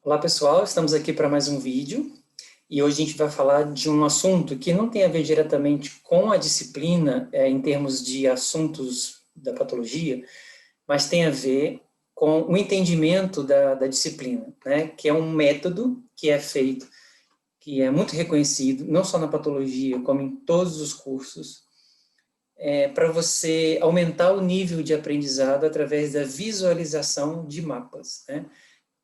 Olá pessoal, estamos aqui para mais um vídeo e hoje a gente vai falar de um assunto que não tem a ver diretamente com a disciplina em termos de assuntos da patologia, mas tem a ver com o entendimento da disciplina, né? Que é um método que é feito, que é muito reconhecido, não só na patologia, como em todos os cursos, para você aumentar o nível de aprendizado através da visualização de mapas, né?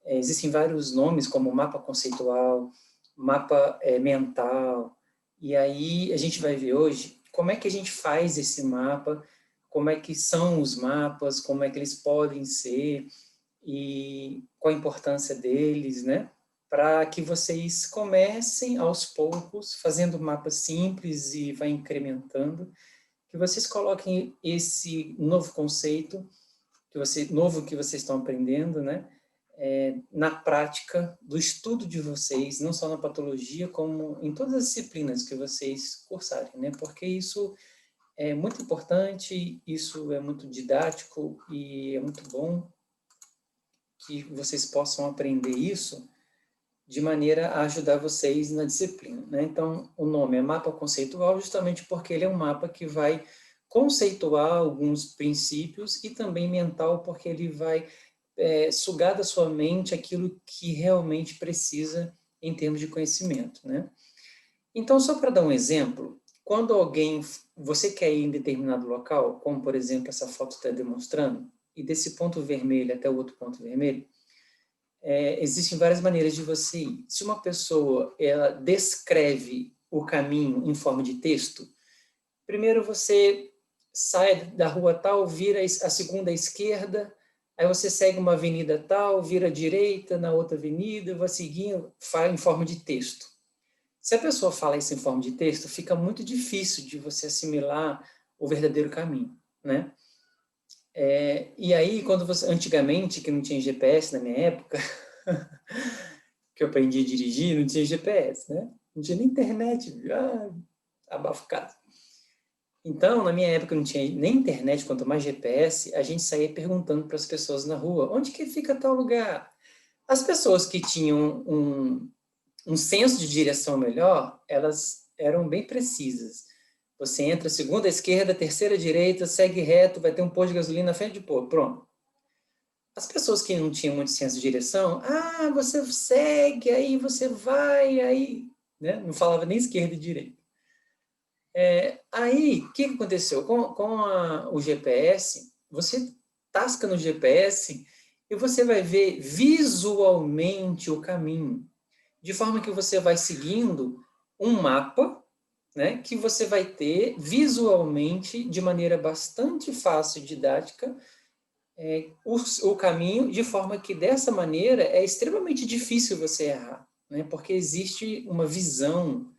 Existem vários nomes, como mapa conceitual, mapa mental, e aí a gente vai ver hoje como é que a gente faz esse mapa, como é que são os mapas, como é que eles podem ser, e qual a importância deles, né? Para que vocês comecem aos poucos, fazendo mapas simples e vai incrementando, que vocês coloquem esse novo conceito, novo que vocês estão aprendendo, né? Na prática do estudo de vocês, não só na patologia, como em todas as disciplinas que vocês cursarem, né? Porque isso é muito importante, isso é muito didático e é muito bom que vocês possam aprender isso de maneira a ajudar vocês na disciplina, né? Então, o nome é mapa conceitual justamente porque ele é um mapa que vai conceituar alguns princípios e também mental porque ele vai sugar da sua mente aquilo que realmente precisa em termos de conhecimento, né? Então, só para dar um exemplo, quando você quer ir em determinado local, como por exemplo essa foto está demonstrando, e desse ponto vermelho até o outro ponto vermelho, existem várias maneiras de você ir. Se uma pessoa ela descreve o caminho em forma de texto, primeiro você sai da rua tal, vira a segunda à esquerda, aí você segue uma avenida tal, vira à direita na outra avenida, vai seguindo, fala em forma de texto. Se a pessoa fala isso em forma de texto, fica muito difícil de você assimilar o verdadeiro caminho, né? E aí, antigamente, que não tinha GPS na minha época, que eu aprendi a dirigir, não tinha GPS, né? Não tinha nem internet, abafo casa. Então, na minha época, não tinha nem internet, quanto mais GPS, a gente saía perguntando para as pessoas na rua, onde que fica tal lugar? As pessoas que tinham um senso de direção melhor, elas eram bem precisas. Você entra segunda à esquerda, terceira à direita, segue reto, vai ter um posto de gasolina na frente de pôr, pronto. As pessoas que não tinham muito senso de direção, você segue, aí você vai, aí, né? Não falava nem esquerda e direita. Aí, o que aconteceu? Com o GPS, você tasca no GPS e você vai ver visualmente o caminho, de forma que você vai seguindo um mapa, né, que você vai ter visualmente, de maneira bastante fácil e didática, o caminho, de forma que dessa maneira é extremamente difícil você errar, né, porque existe uma visão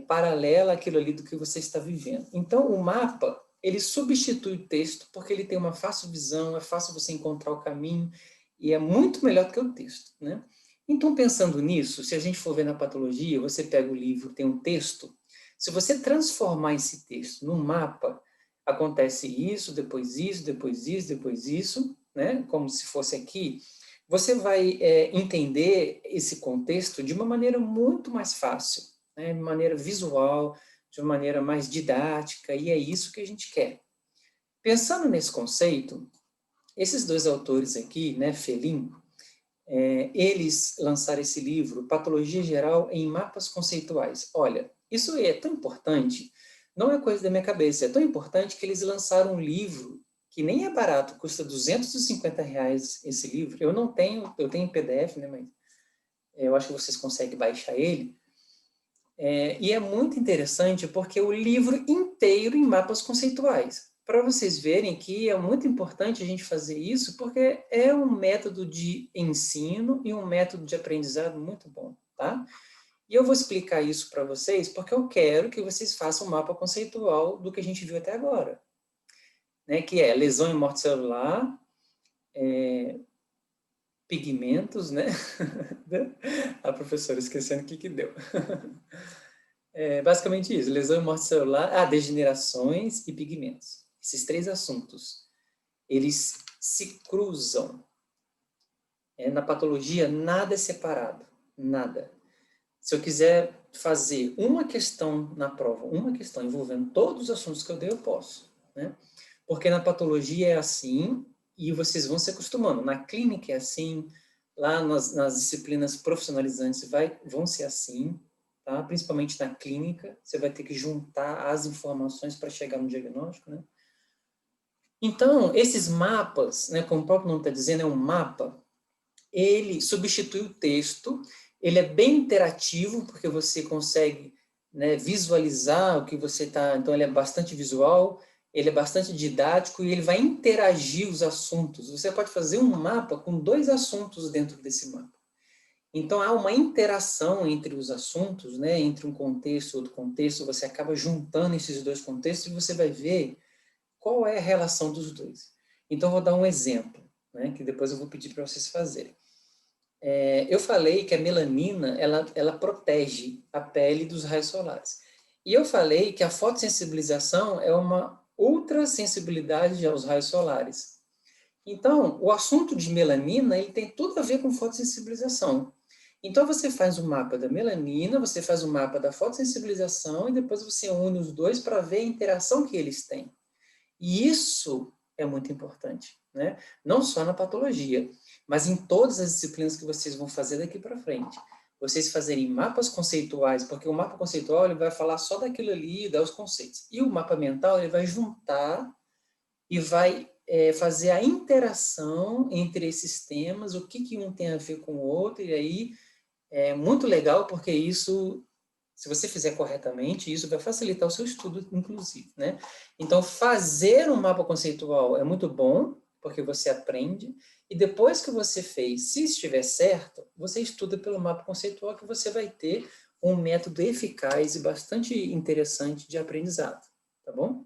paralela àquilo ali do que você está vivendo. Então, o mapa, ele substitui o texto, porque ele tem uma fácil visão, é fácil você encontrar o caminho, e é muito melhor do que o texto, né? Então, pensando nisso, se a gente for ver na patologia, você pega o livro, tem um texto, se você transformar esse texto num mapa, acontece isso, depois isso, depois isso, depois isso, né? Como se fosse aqui, você vai entender esse contexto de uma maneira muito mais fácil, né, de maneira visual, de uma maneira mais didática, e é isso que a gente quer. Pensando nesse conceito, esses dois autores aqui, né, Felin, eles lançaram esse livro, Patologia Geral em Mapas Conceituais. Olha, isso é tão importante, não é coisa da minha cabeça, é tão importante que eles lançaram um livro que nem é barato, custa R$ 250 esse livro. Eu não tenho, eu tenho em PDF, né, mas eu acho que vocês conseguem baixar ele. E é muito interessante porque o livro inteiro em mapas conceituais. Para vocês verem que é muito importante a gente fazer isso, porque é um método de ensino e um método de aprendizado muito bom, tá? E eu vou explicar isso para vocês porque eu quero que vocês façam um mapa conceitual do que a gente viu até agora, né? Que é lesão e morte celular, pigmentos, né? A professora esquecendo o que deu. Basicamente isso, lesão e morte celular, degenerações e pigmentos. Esses três assuntos, eles se cruzam. Na patologia, nada é separado, nada. Se eu quiser fazer uma questão na prova, uma questão envolvendo todos os assuntos que eu dei, eu posso, né? Porque na patologia é assim, e vocês vão se acostumando. Na clínica é assim, lá nas disciplinas profissionalizantes vão ser assim, tá? Principalmente na clínica, você vai ter que juntar as informações para chegar no diagnóstico, né? Então, esses mapas, né, como o próprio nome está dizendo, é um mapa, ele substitui o texto, ele é bem interativo, porque você consegue, né, visualizar o que você está... Então, ele é bastante visual, ele é bastante didático e ele vai interagir os assuntos. Você pode fazer um mapa com 2 assuntos dentro desse mapa. Então, há uma interação entre os assuntos, né, entre um contexto e outro contexto, você acaba juntando esses 2 contextos e você vai ver qual é a relação dos 2. Então, vou dar um exemplo, né, que depois eu vou pedir para vocês fazerem. Eu falei que a melanina, ela protege a pele dos raios solares. E eu falei que a fotossensibilização é uma ultrassensibilidade aos raios solares. Então, o assunto de melanina, ele tem tudo a ver com fotossensibilização. Então, você faz um mapa da melanina, você faz um mapa da fotossensibilização, e depois você une os 2 para ver a interação que eles têm. E isso é muito importante, né? Não só na patologia, mas em todas as disciplinas que vocês vão fazer daqui para frente. Vocês fazerem mapas conceituais, porque o mapa conceitual ele vai falar só daquilo ali e dar os conceitos. E o mapa mental ele vai juntar e vai fazer a interação entre esses temas, o que um tem a ver com o outro, e aí é muito legal, porque isso, se você fizer corretamente, isso vai facilitar o seu estudo, inclusive, né? Então, fazer um mapa conceitual é muito bom, porque você aprende, e depois que você fez, se estiver certo, você estuda pelo mapa conceitual, que você vai ter um método eficaz e bastante interessante de aprendizado, tá bom?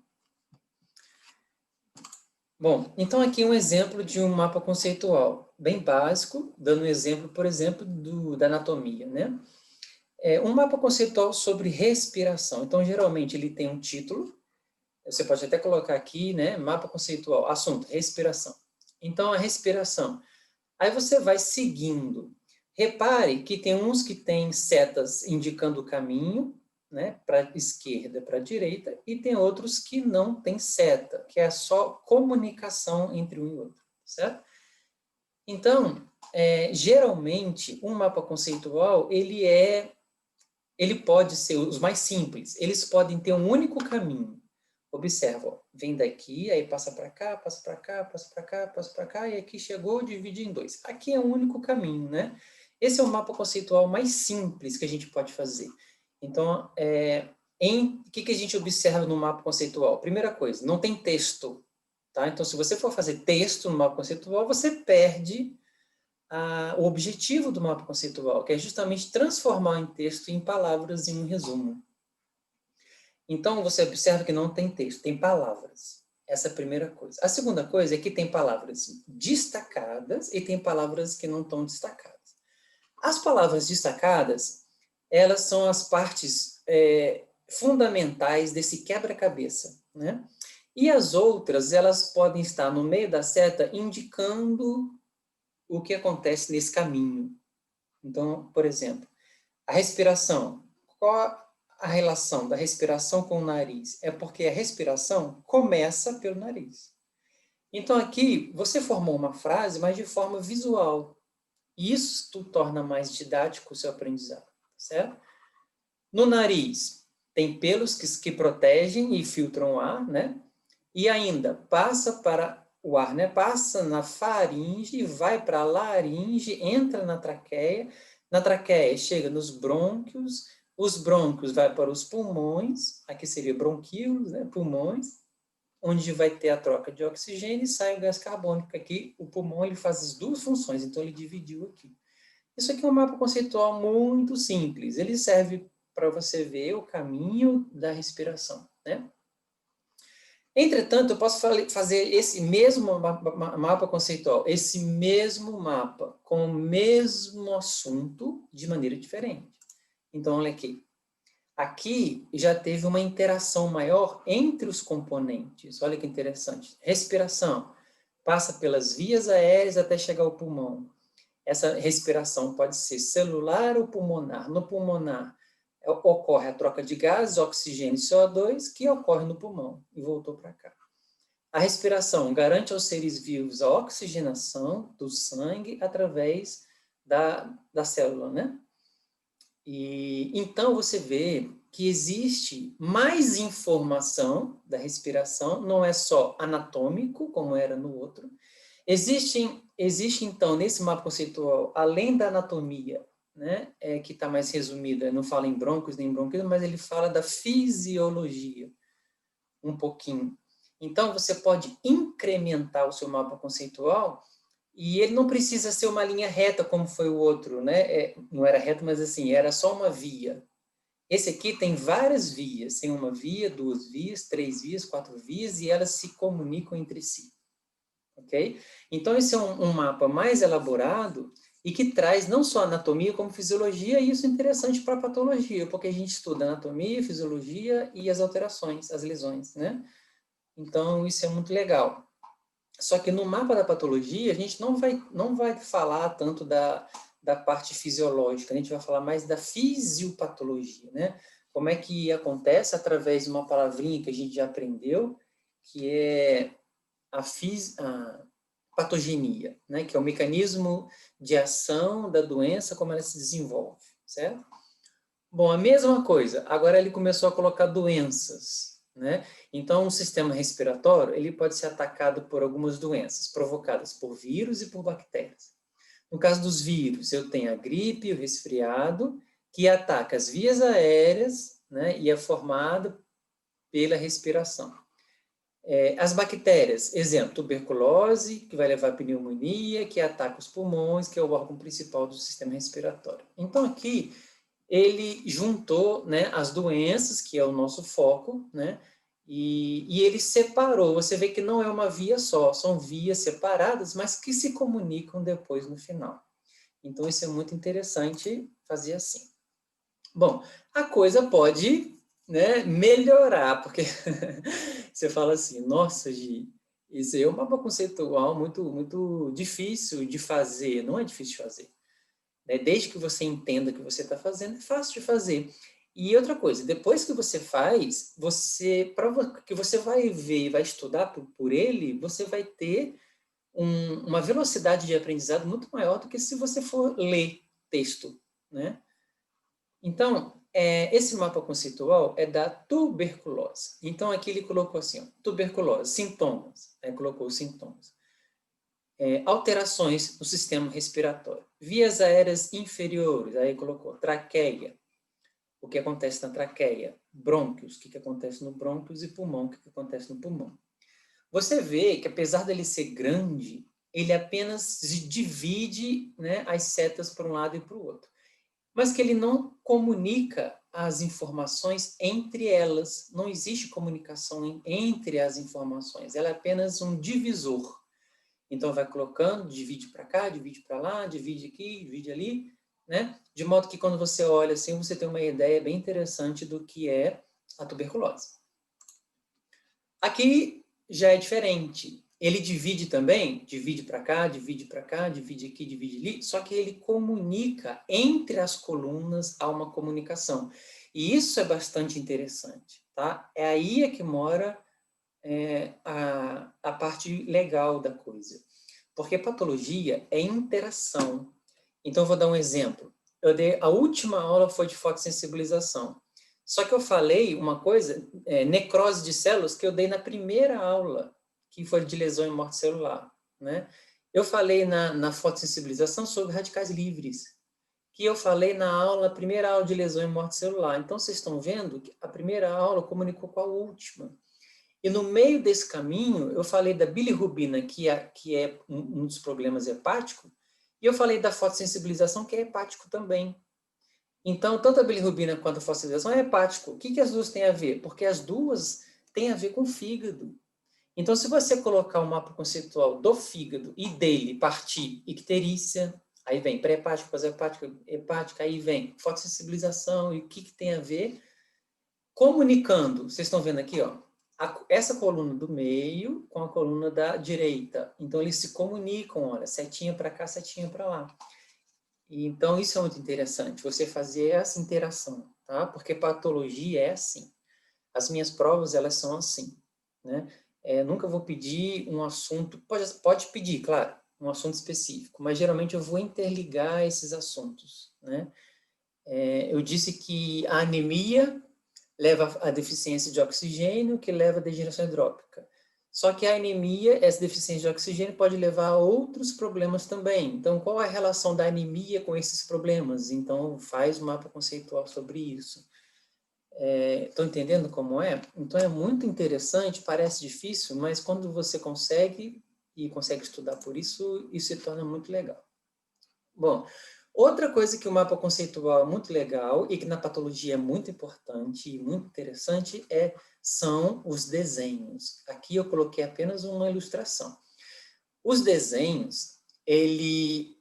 Bom, então aqui um exemplo de um mapa conceitual, bem básico, dando um exemplo, por exemplo, da anatomia, né? Um mapa conceitual sobre respiração. Então, geralmente, ele tem um título, você pode até colocar aqui, né, mapa conceitual, assunto, respiração. Então, a respiração. Aí você vai seguindo. Repare que tem uns que têm setas indicando o caminho, né, para a esquerda, para a direita, e tem outros que não têm seta, que é só comunicação entre um e outro, certo? Então, geralmente, um mapa conceitual, ele pode ser os mais simples, eles podem ter um único caminho. Observa, ó, vem daqui, aí passa para cá, passa para cá, passa para cá, passa para cá, e aqui chegou, divide em 2. Aqui é um único caminho, né? Esse é o mapa conceitual mais simples que a gente pode fazer. Então, o que a gente observa no mapa conceitual? Primeira coisa, não tem texto, tá? Então, se você for fazer texto no mapa conceitual, você perde o objetivo do mapa conceitual, que é justamente transformar em texto em palavras em um resumo. Então, você observa que não tem texto, tem palavras. Essa é a primeira coisa. A segunda coisa é que tem palavras destacadas e tem palavras que não estão destacadas. As palavras destacadas, elas são as partes fundamentais desse quebra-cabeça, né? E as outras, elas podem estar no meio da seta indicando o que acontece nesse caminho. Então, por exemplo, a respiração. Qual a relação da respiração com o nariz? É porque a respiração começa pelo nariz. Então, aqui, você formou uma frase, mas de forma visual. E isso torna mais didático o seu aprendizado, certo? No nariz, tem pelos que protegem e filtram o ar, né? E ainda, passa para o ar, né? Passa na faringe, vai para a laringe, entra na traqueia chega nos brônquios, os brônquios vai para os pulmões, aqui seria bronquíolos, né? Pulmões, onde vai ter a troca de oxigênio e sai o gás carbônico. Aqui, o pulmão ele faz as 2 funções, então ele dividiu aqui. Isso aqui é um mapa conceitual muito simples, ele serve para você ver o caminho da respiração, né? Entretanto, eu posso fazer esse mesmo mapa conceitual, esse mesmo mapa, com o mesmo assunto, de maneira diferente. Então, olha aqui. Aqui já teve uma interação maior entre os componentes. Olha que interessante. Respiração. Passa pelas vias aéreas até chegar ao pulmão. Essa respiração pode ser celular ou pulmonar. No pulmonar, ocorre a troca de gases, oxigênio e CO2, que ocorre no pulmão, e voltou para cá. A respiração garante aos seres vivos a oxigenação do sangue através da célula, né? E então você vê que existe mais informação da respiração, não é só anatômico, como era no outro. Existe então, nesse mapa conceitual, além da anatomia, né, que está mais resumida, não fala em brônquios nem bronquíolos, mas ele fala da fisiologia, um pouquinho. Então, você pode incrementar o seu mapa conceitual e ele não precisa ser uma linha reta, como foi o outro, né? Não era reto, mas assim, era só uma via. Esse aqui tem várias vias, tem uma via, 2 vias, 3 vias, 4 vias, e elas se comunicam entre si. Ok? Então, esse é um mapa mais elaborado e que traz não só anatomia, como fisiologia, e isso é interessante para a patologia, porque a gente estuda anatomia, fisiologia e as alterações, as lesões, né? Então, isso é muito legal. Só que no mapa da patologia, a gente não vai falar tanto da parte fisiológica, a gente vai falar mais da fisiopatologia, né? Como é que acontece através de uma palavrinha que a gente já aprendeu, que é a patogenia, né? Que é o mecanismo de ação da doença, como ela se desenvolve, certo? Bom, a mesma coisa, agora ele começou a colocar doenças, né? Então, o sistema respiratório, ele pode ser atacado por algumas doenças, provocadas por vírus e por bactérias. No caso dos vírus, eu tenho a gripe, o resfriado, que ataca as vias aéreas, né? E é formado pela respiração. As bactérias, exemplo, tuberculose, que vai levar a pneumonia, que ataca os pulmões, que é o órgão principal do sistema respiratório. Então, aqui, ele juntou, né, as doenças, que é o nosso foco, né, e ele separou. Você vê que não é uma via só, são vias separadas, mas que se comunicam depois no final. Então, isso é muito interessante fazer assim. Bom, a coisa pode, né, melhorar, porque você fala assim, nossa, Gi, isso aí é um mapa conceitual muito difícil de fazer. Não é difícil de fazer. Desde que você entenda o que você está fazendo, é fácil de fazer. E outra coisa, depois que você faz, que você vai ver e vai estudar por ele, você vai ter uma velocidade de aprendizado muito maior do que se você for ler texto, né? Então, esse mapa conceitual é da tuberculose. Então, aqui ele colocou assim, ó, tuberculose, sintomas, colocou os sintomas. Alterações no sistema respiratório. Vias aéreas inferiores, aí colocou traqueia, o que acontece na traqueia. Brônquios, o que acontece no brônquios, e pulmão, o que acontece no pulmão. Você vê que, apesar dele ser grande, ele apenas divide, né, as setas para um lado e para o outro. Mas que ele não comunica as informações entre elas. Não existe comunicação entre as informações. Ela é apenas um divisor. Então, vai colocando, divide para cá, divide para lá, divide aqui, divide ali, né? De modo que quando você olha assim, você tem uma ideia bem interessante do que é a tuberculose. Aqui já é diferente. Ele divide também, divide para cá, divide para cá, divide aqui, divide ali, só que ele comunica entre as colunas, há uma comunicação. E isso é bastante interessante, tá? É aí que mora a parte legal da coisa. Porque patologia é interação. Então, eu vou dar um exemplo. A última aula foi de fotossensibilização. Só que eu falei uma coisa, necrose de células, que eu dei na primeira aula, que foi de lesão e morte celular, né? Eu falei na fotossensibilização sobre radicais livres, que eu falei na primeira aula de lesão e morte celular. Então, vocês estão vendo que a primeira aula comunicou com a última. E no meio desse caminho, eu falei da bilirrubina, que é um dos problemas hepáticos, e eu falei da fotossensibilização, que é hepático também. Então, tanto a bilirrubina quanto a fosforilação é hepático. O que as duas têm a ver? Porque as duas têm a ver com o fígado. Então, se você colocar um mapa conceitual do fígado e dele partir icterícia, aí vem pré-hepático, pós-hepático, hepática, aí vem fotossensibilização, e o que tem a ver? Comunicando, vocês estão vendo aqui, ó, essa coluna do meio com a coluna da direita. Então, eles se comunicam, olha, setinha para cá, setinha para lá. E, então, isso é muito interessante, você fazer essa interação, tá? Porque patologia é assim. As minhas provas, elas são assim, né? Nunca vou pedir um assunto, pode pedir, claro, um assunto específico, mas geralmente eu vou interligar esses assuntos, né? Eu disse que a anemia leva à deficiência de oxigênio, que leva à degeneração hidrópica. Só que a anemia, essa deficiência de oxigênio, pode levar a outros problemas também. Então, qual é a relação da anemia com esses problemas? Então, faz um mapa conceitual sobre isso. Estão entendendo como é? Então, é muito interessante, parece difícil, mas quando você consegue, e consegue estudar por isso, isso se torna muito legal. Bom, outra coisa que o mapa conceitual é muito legal e que na patologia é muito importante e muito interessante são os desenhos. Aqui eu coloquei apenas uma ilustração. Os desenhos, ele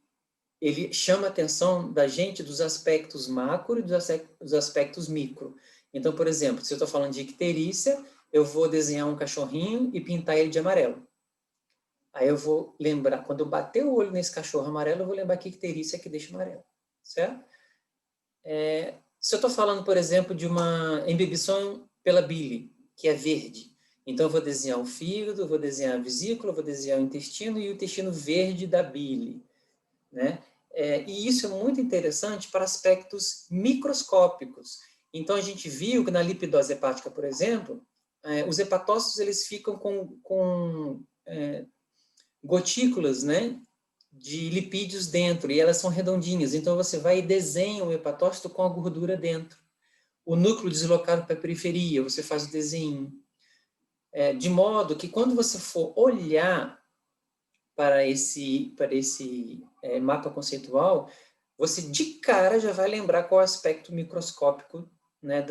chama a atenção da gente dos aspectos macro e dos aspectos micro. Então, por exemplo, se eu estou falando de icterícia, eu vou desenhar um cachorrinho e pintar ele de amarelo. Aí eu vou lembrar, quando eu bater o olho nesse cachorro amarelo, eu vou lembrar que icterícia é que deixa amarelo, certo? Se eu estou falando, por exemplo, de uma embebição pela bile, que é verde, então eu vou desenhar o fígado, vou desenhar a vesícula, vou desenhar o intestino e o intestino verde da bile, né? E isso é muito interessante para aspectos microscópicos. Então, a gente viu que na lipidose hepática, por exemplo, os hepatócitos eles ficam com gotículas, né, de lipídios dentro, e elas são redondinhas. Então, você vai e desenha o hepatócito com a gordura dentro. O núcleo deslocado para a periferia, você faz o desenho. De modo que, quando você for olhar para esse mapa conceitual, você de cara já vai lembrar qual é o aspecto microscópico, né,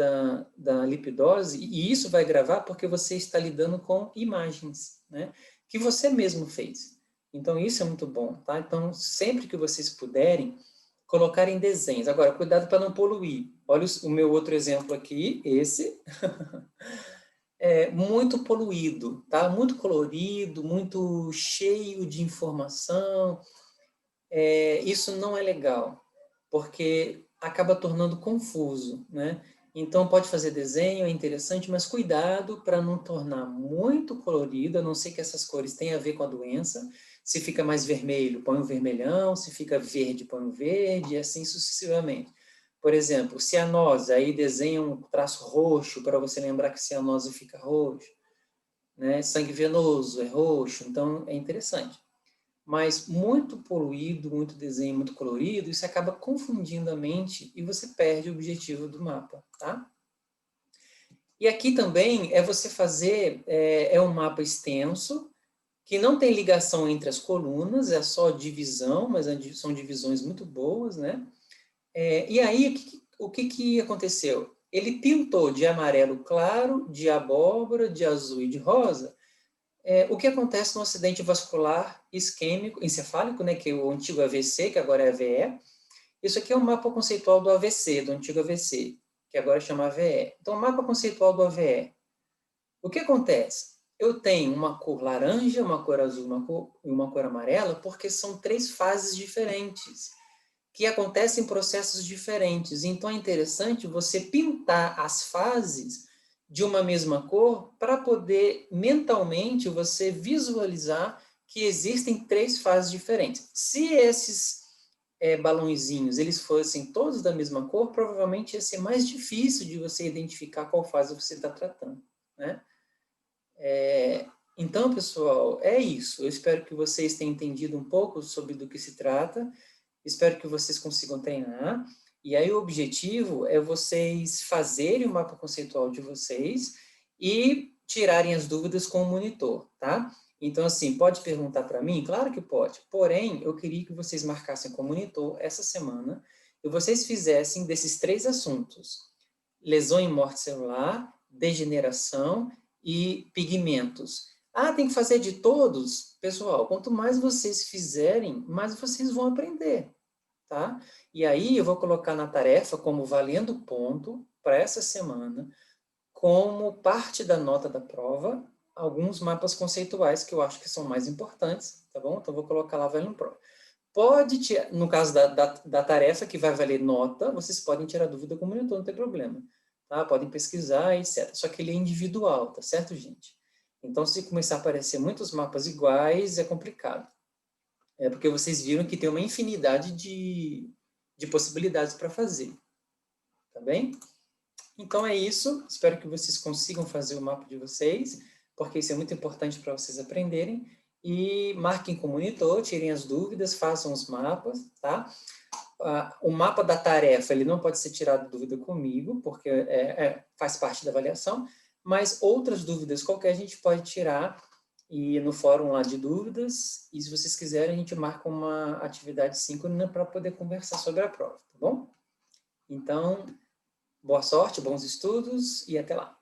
da lipidose, e isso vai gravar porque você está lidando com imagens, né, que você mesmo fez. Então, isso é muito bom, tá? Então, sempre que vocês puderem, colocarem desenhos. Agora, cuidado para não poluir. Olha o meu outro exemplo aqui, esse. Muito poluído, tá? Muito colorido, muito cheio de informação. Isso não é legal, porque acaba tornando confuso, né? Então, pode fazer desenho, é interessante, mas cuidado para não tornar muito colorido, a não ser que essas cores tenham a ver com a doença. Se fica mais vermelho, põe um vermelhão, se fica verde, põe um verde, e assim sucessivamente. Por exemplo, cianose, aí desenha um traço roxo para você lembrar que cianose fica roxo, né? Sangue venoso é roxo, então é interessante. Mas muito poluído, muito desenho, muito colorido, isso acaba confundindo a mente e você perde o objetivo do mapa, tá? E aqui também você fazer, um mapa extenso, que não tem ligação entre as colunas, é só divisão, mas são divisões muito boas, né? E aí, o que aconteceu? Ele pintou de amarelo claro, de abóbora, de azul e de rosa, o que acontece no acidente vascular isquêmico, encefálico, né, que é o antigo AVC, que agora é AVE. Isso aqui é um mapa conceitual do AVC, do antigo AVC, que agora chama AVE. Então, o mapa conceitual do AVE. O que acontece? Eu tenho uma cor laranja, uma cor azul e uma cor amarela, porque são 3 fases diferentes, que acontecem em processos diferentes. Então, é interessante você pintar as fases de uma mesma cor para poder, mentalmente, você visualizar que existem 3 fases diferentes. Se esses balãozinhos eles fossem todos da mesma cor, provavelmente ia ser mais difícil de você identificar qual fase você está tratando, né? Então, pessoal, é isso. Eu espero que vocês tenham entendido um pouco sobre do que se trata. Espero que vocês consigam treinar. E aí o objetivo é vocês fazerem o mapa conceitual de vocês e tirarem as dúvidas com o monitor, tá? Então, assim, pode perguntar para mim? Claro que pode. Porém, eu queria que vocês marcassem com o monitor essa semana e vocês fizessem desses 3 assuntos: lesão e morte celular, degeneração e pigmentos. Ah, tem que fazer de todos? Pessoal, quanto mais vocês fizerem, mais vocês vão aprender, tá? E aí eu vou colocar na tarefa como valendo ponto para essa semana, como parte da nota da prova, alguns mapas conceituais que eu acho que são mais importantes, tá bom? Então vou colocar lá valendo ponto. Pode tirar, no caso da tarefa que vai valer nota, vocês podem tirar dúvida com o monitor, não tem problema. Tá? Podem pesquisar, etc. Só que ele é individual, tá certo, gente? Então, se começar a aparecer muitos mapas iguais, é complicado. É porque vocês viram que tem uma infinidade de possibilidades para fazer. Tá bem? Então é isso. Espero que vocês consigam fazer o mapa de vocês, porque isso é muito importante para vocês aprenderem. E marquem com o monitor, tirem as dúvidas, façam os mapas, tá? O mapa da tarefa, ele não pode ser tirado de dúvida comigo, porque faz parte da avaliação, mas outras dúvidas qualquer a gente pode tirar e no fórum lá de dúvidas, e se vocês quiserem a gente marca uma atividade síncrona para poder conversar sobre a prova, tá bom? Então, boa sorte, bons estudos e até lá.